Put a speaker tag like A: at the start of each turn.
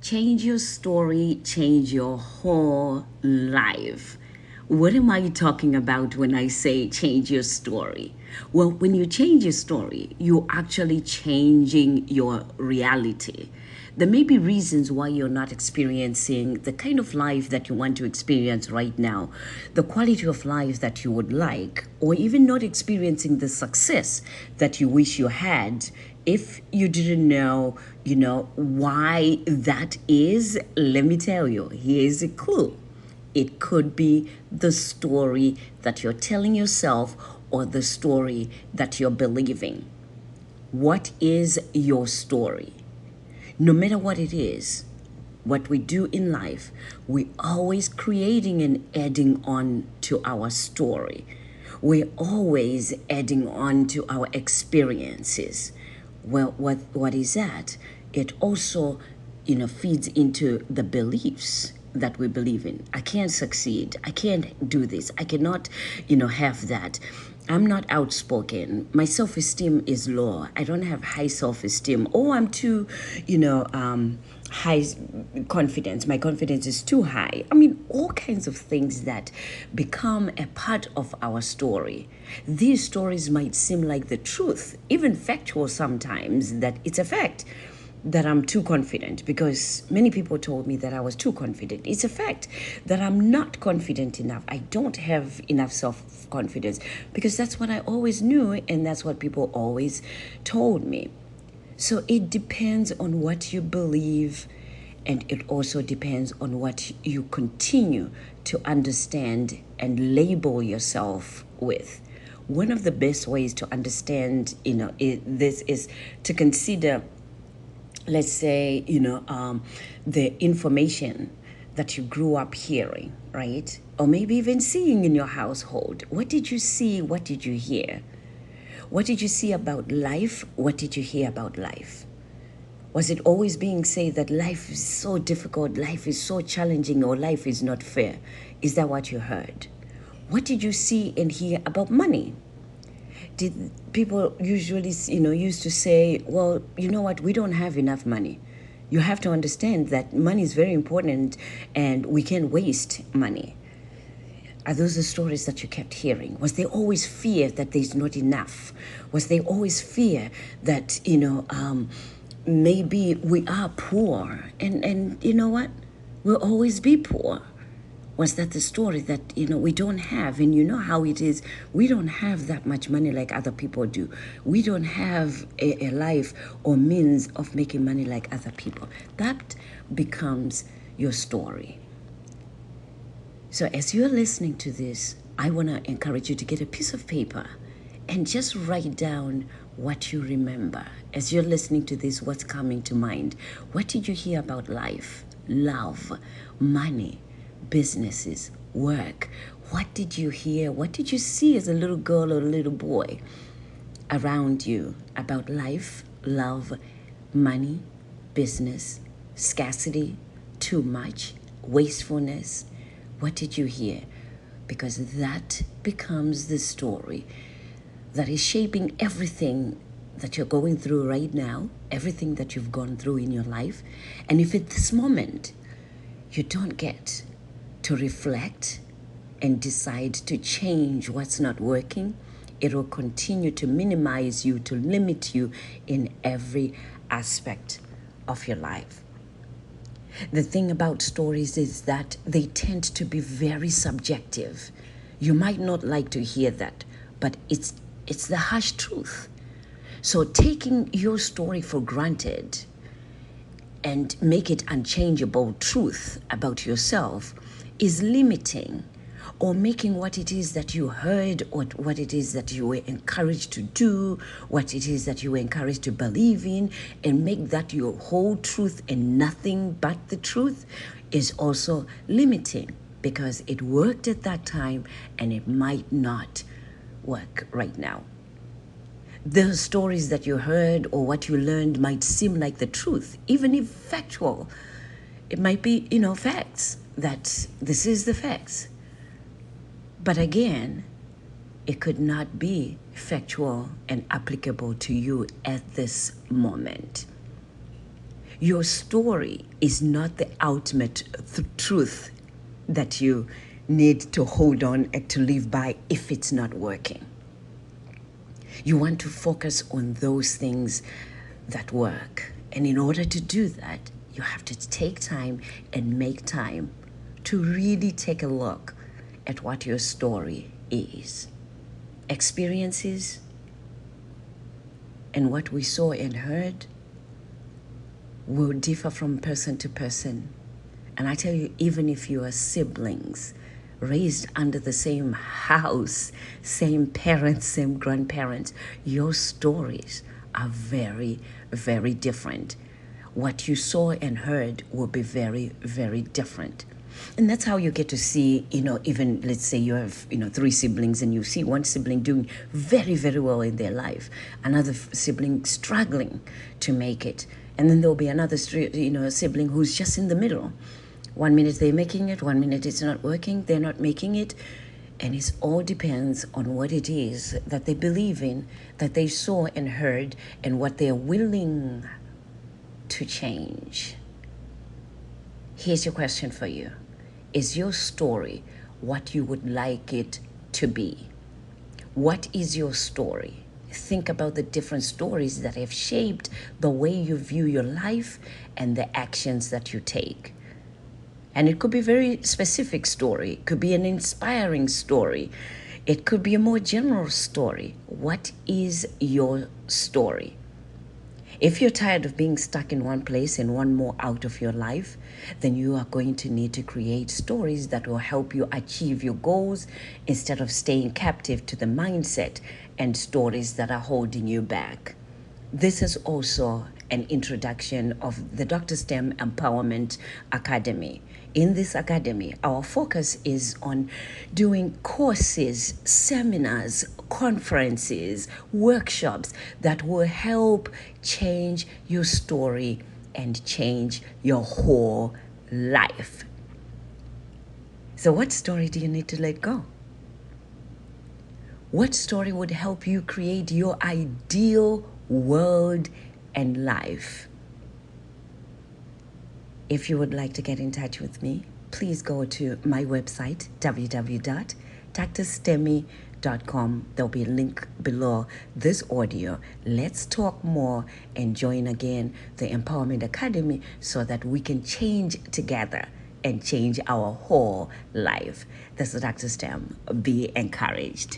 A: Change your story, change your whole life. What am I talking about when I say change your story? Well, when you change your story, you're actually changing your reality. There may be reasons why you're not experiencing the kind of life that you want to experience right now, the quality of life that you would like, or even not experiencing the success that you wish you had. If you didn't know, why that is, let me tell you, here's a clue. It could be the story that you're telling yourself or the story that you're believing. What is your story? No matter what it is, what we do in life, we're always creating and adding on to our story. We're always adding on to our experiences. Well, what is that? It also, feeds into the beliefs that we believe in. I can't succeed. I can't do this. I cannot, have that. I'm not outspoken. My self-esteem is low. I don't have high self-esteem. Oh, I'm too, high confidence. My confidence is too high. I mean, all kinds of things that become a part of our story. These stories might seem like the truth, even factual sometimes, that it's a fact that I'm too confident, because many people told me that I was too confident. It's a fact that I'm not confident enough. I don't have enough self-confidence, because that's what I always knew and that's what people always told me. So it depends on what you believe, and it also depends on what you continue to understand and label yourself with. One of the best ways to understand, this is to consider, let's say, the information that you grew up hearing, right? Or maybe even seeing in your household. What did you see? What did you hear? What did you see about life? What did you hear about life? Was it always being said that life is so difficult, life is so challenging, or life is not fair? Is that what you heard? What did you see and hear about money? Did people usually, used to say, well, you know what, we don't have enough money. You have to understand that money is very important and we can't waste money. Are those the stories that you kept hearing? Was there always fear that there's not enough? Was there always fear that, maybe we are poor and you know what? We'll always be poor. Was that the story that, we don't have? And you know how it is. We don't have that much money like other people do. We don't have a life or means of making money like other people. That becomes your story. So as you're listening to this, I want to encourage you to get a piece of paper and just write down what you remember. As you're listening to this, what's coming to mind? What did you hear about life, love, money, businesses, work? What did you hear? What did you see as a little girl or a little boy around you about life, love, money, business, scarcity, too much, wastefulness? What did you hear? Because that becomes the story that is shaping everything that you're going through right now, everything that you've gone through in your life. And if at this moment you don't get to reflect and decide to change what's not working, it will continue to minimize you, to limit you in every aspect of your life. The thing about stories is that they tend to be very subjective. You might not like to hear that, but it's the harsh truth. So taking your story for granted and make it unchangeable truth about yourself is limiting, or making what it is that you heard or what it is that you were encouraged to do, what it is that you were encouraged to believe in, and make that your whole truth and nothing but the truth, is also limiting, because it worked at that time and it might not work right now. The stories that you heard or what you learned might seem like the truth, even if factual. It might be, facts, that this is the facts. But again, it could not be factual and applicable to you at this moment. Your story is not the ultimate truth that you need to hold on and to live by if it's not working. You want to focus on those things that work. And in order to do that, you have to take time and make time to really take a look at what your story is. Experiences and what we saw and heard will differ from person to person. And I tell you, even if you are siblings, raised under the same house, same parents, same grandparents, your stories are very, very different. What you saw and heard will be very, very different. And that's how you get to see, even let's say you have, 3 siblings and you see one sibling doing very, very well in their life, another sibling struggling to make it. And then there'll be another, sibling who's just in the middle. 1 minute they're making it, 1 minute it's not working, they're not making it. And it all depends on what it is that they believe in, that they saw and heard, and what they're willing to change. Here's your question for you. Is your story what you would like it to be? What is your story? Think about the different stories that have shaped the way you view your life and the actions that you take. And it could be a very specific story. It could be an inspiring story. It could be a more general story. What is your story? If you're tired of being stuck in one place and one more out of your life, then you are going to need to create stories that will help you achieve your goals instead of staying captive to the mindset and stories that are holding you back. This is also an introduction of the DrStem Empowerment Academy. In this academy, our focus is on doing courses, seminars, conferences, workshops that will help change your story and change your whole life. So what story do you need to let go? What story would help you create your ideal world and life? If you would like to get in touch with me, please go to my website, www.drstemi.com. There'll be a link below this audio. Let's talk more and join again the Empowerment Academy so that we can change together and change our whole life. This is DrStem. Be encouraged.